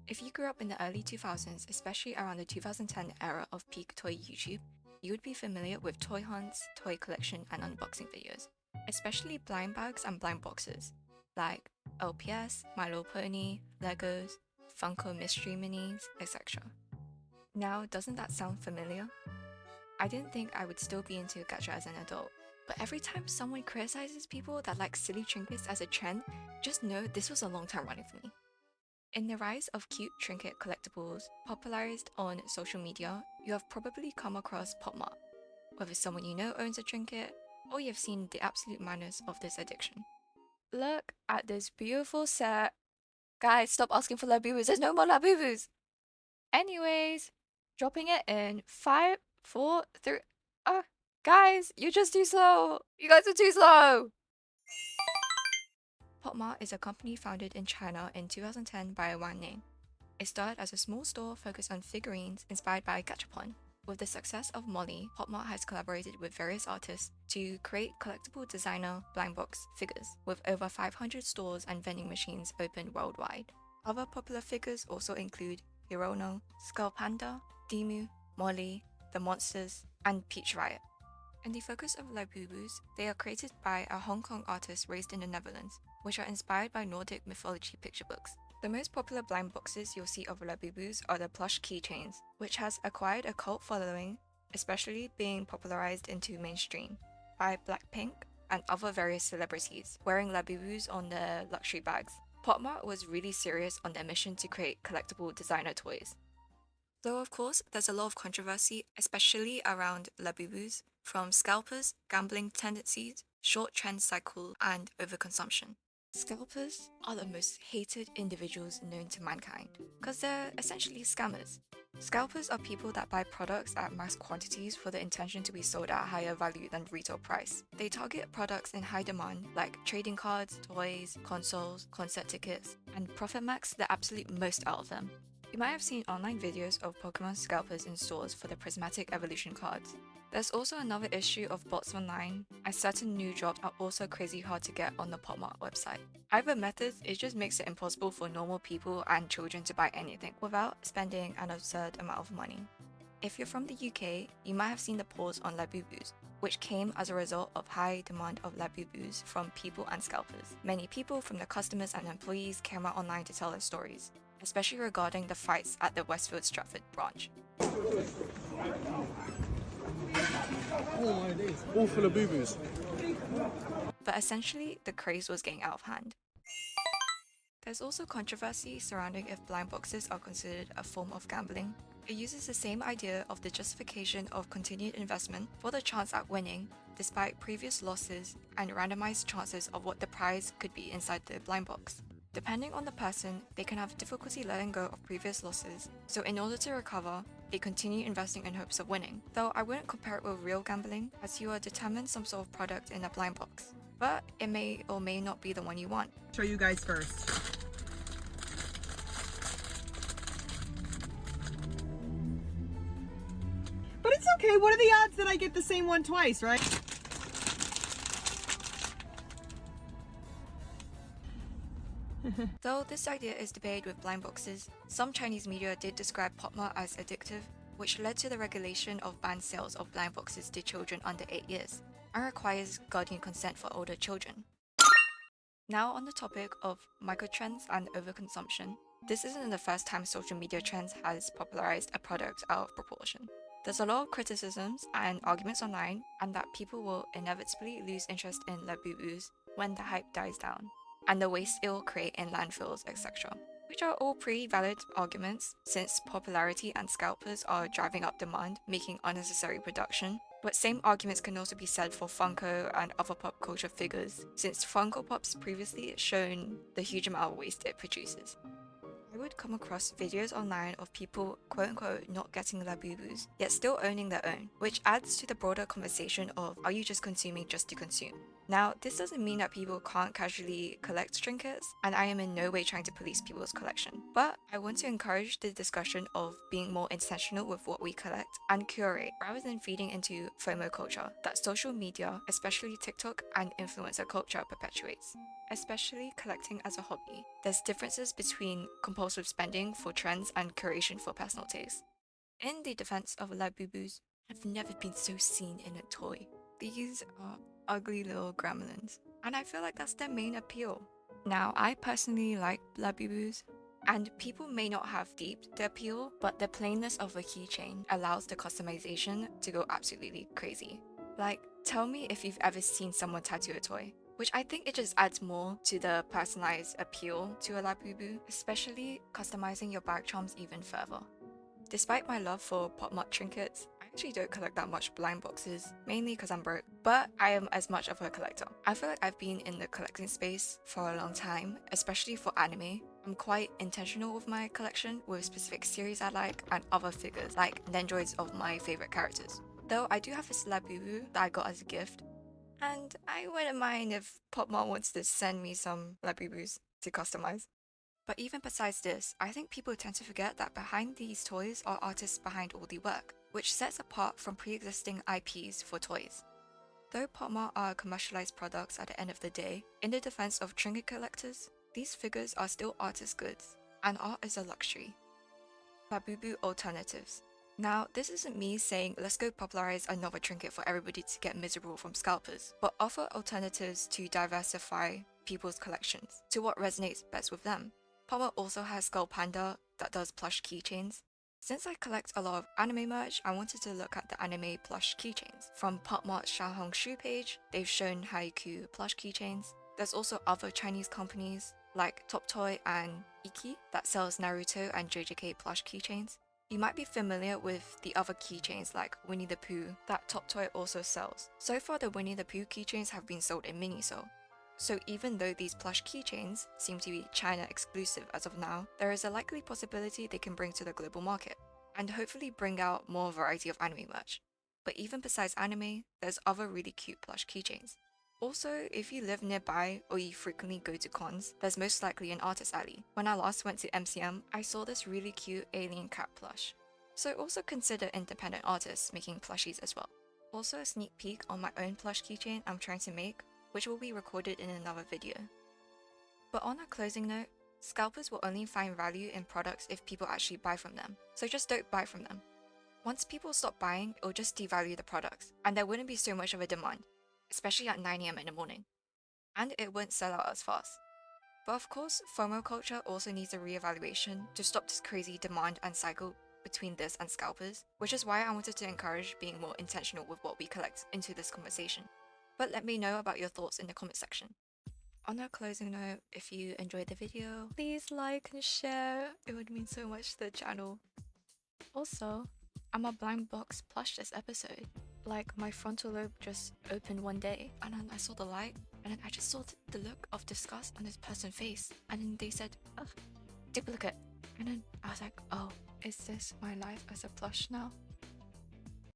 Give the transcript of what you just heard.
If you grew up in the early 2000s, especially around the 2010 era of peak toy YouTube, you would be familiar with toy hunts, toy collection, and unboxing videos, especially blind bags and blind boxes, like LPS, My Little Pony, Legos, Funko Mystery Minis, etc. Now, doesn't that sound familiar? I didn't think I would still be into gacha as an adult, but every time someone criticizes people that like silly trinkets as a trend, just know this was a long time running for me. In the rise of cute trinket collectibles popularized on social media, you have probably come across Popmart, whether someone you know owns a trinket, or you've seen the absolute madness of this addiction. Look at this beautiful set. Guys, stop asking for Labubus, there's no more Labubus! Anyways, dropping it in 5, 4, 3. Guys, you're just too slow! You guys are too slow! Popmart is a company founded in China in 2010 by Wang Ning. It started as a small store focused on figurines inspired by Gachapon. With the success of Molly, Popmart has collaborated with various artists to create collectible designer blind box figures, with over 500 stores and vending machines open worldwide. Other popular figures also include Hirono, Skull Panda, Demu, Molly, the Monsters, and Peach Riot. In the focus of Labubus, they are created by a Hong Kong artist raised in the Netherlands, which are inspired by Nordic mythology picture books. The most popular blind boxes you'll see of Labubus are the plush keychains, which has acquired a cult following, especially being popularized into mainstream by Blackpink and other various celebrities wearing Labubus on their luxury bags. Popmart was really serious on their mission to create collectible designer toys. Though of course, there's a lot of controversy, especially around Labubus, from scalpers, gambling tendencies, short trend cycle, and overconsumption. Scalpers are the most hated individuals known to mankind, because they're essentially scammers. Scalpers are people that buy products at mass quantities for the intention to be sold at a higher value than retail price. They target products in high demand like trading cards, toys, consoles, concert tickets, and profit max the absolute most out of them. You might have seen online videos of Pokemon scalpers in stores for the Prismatic Evolution cards. There's also another issue of bots online, as certain new drops are also crazy hard to get on the Popmart website. Either method, it just makes it impossible for normal people and children to buy anything without spending an absurd amount of money. If you're from the UK, you might have seen the pause on Labubus, which came as a result of high demand of Labubus from people and scalpers. Many people from the customers and employees came out online to tell their stories, especially regarding the fights at the Westfield Stratford branch. Oh my days. All full of boo-boos. But essentially, the craze was getting out of hand. There's also controversy surrounding if blind boxes are considered a form of gambling. It uses the same idea of the justification of continued investment for the chance at winning, despite previous losses and randomized chances of what the prize could be inside the blind box. Depending on the person, they can have difficulty letting go of previous losses, so in order to recover, they continue investing in hopes of winning. Though I wouldn't compare it with real gambling, as you are determined some sort of product in a blind box, but it may or may not be the one you want. Show you guys first. But it's okay, what are the odds that I get the same one twice, right? Though this idea is debated with blind boxes, some Chinese media did describe Popmart as addictive, which led to the regulation of banned sales of blind boxes to children under 8 years, and requires guardian consent for older children. Now on the topic of microtrends and overconsumption, this isn't the first time social media trends has popularized a product out of proportion. There's a lot of criticisms and arguments online, and that people will inevitably lose interest in Labubus when the hype dies down, and the waste it will create in landfills, etc. Which are all pretty valid arguments, since popularity and scalpers are driving up demand, making unnecessary production. But same arguments can also be said for Funko and other pop culture figures, since Funko Pop's previously shown the huge amount of waste it produces. I would come across videos online of people quote-unquote not getting Labubus, yet still owning their own, which adds to the broader conversation of are you just consuming just to consume? Now, this doesn't mean that people can't casually collect trinkets, and I am in no way trying to police people's collection. But I want to encourage the discussion of being more intentional with what we collect and curate rather than feeding into FOMO culture that social media, especially TikTok and influencer culture, perpetuates. Especially collecting as a hobby, there's differences between compulsive spending for trends and curation for personal taste. In the defense of Labubus, I've never been so seen in a toy. These are ugly little gremlins, and I feel like that's their main appeal. Now, I personally like Labubus, and people may not have deeped the appeal, but the plainness of a keychain allows the customization to go absolutely crazy. Like, tell me if you've ever seen someone tattoo a toy, which I think it just adds more to the personalized appeal to a Labubu, especially customizing your bag charms even further. Despite my love for Popmart trinkets, I actually don't collect that much blind boxes, mainly because I'm broke, but I am as much of a collector. I feel like I've been in the collecting space for a long time, especially for anime. I'm quite intentional with my collection, with specific series I like and other figures like Nendroids of my favorite characters. Though I do have this Labubu that I got as a gift, and I wouldn't mind if Popmart wants to send me some Labubus to customize. But even besides this, I think people tend to forget that behind these toys are artists behind all the work, which sets apart from pre-existing IPs for toys. Though Popmart are commercialized products at the end of the day, in the defense of trinket collectors, these figures are still artist goods, and art is a luxury. Labubu alternatives. Now, this isn't me saying let's go popularize another trinket for everybody to get miserable from scalpers, but offer alternatives to diversify people's collections to what resonates best with them. Popmart also has Skull Panda that does plush keychains. Since I collect a lot of anime merch, I wanted to look at the anime plush keychains. From Popmart's Xiaohongshu page, they've shown Haiku plush keychains. There's also other Chinese companies like Top Toy and Iki that sells Naruto and JJK plush keychains. You might be familiar with the other keychains like Winnie the Pooh that Top Toy also sells. So far, the Winnie the Pooh keychains have been sold in Miniso. So even though these plush keychains seem to be China exclusive as of now, there is a likely possibility they can bring to the global market, and hopefully bring out more variety of anime merch. But even besides anime, there's other really cute plush keychains. Also, if you live nearby or you frequently go to cons, there's most likely an artist alley. When I last went to MCM, I saw this really cute alien cat plush. So also consider independent artists making plushies as well. Also a sneak peek on my own plush keychain I'm trying to make, which will be recorded in another video. But on a closing note, scalpers will only find value in products if people actually buy from them, so just don't buy from them. Once people stop buying, it'll just devalue the products, and there wouldn't be so much of a demand, especially at 9 AM in the morning. And it won't sell out as fast. But of course, FOMO culture also needs a re-evaluation to stop this crazy demand and cycle between this and scalpers, which is why I wanted to encourage being more intentional with what we collect into this conversation. But let me know about your thoughts in the comment section. On a closing note, if you enjoyed the video, please like and share. It would mean so much to the channel. Also, I'm a blind box plush this episode. Like, my frontal lobe just opened one day, and then I saw the light, and then I just saw the look of disgust on this person's face, and then they said, ugh, duplicate. And then I was like, oh, is this my life as a plush now?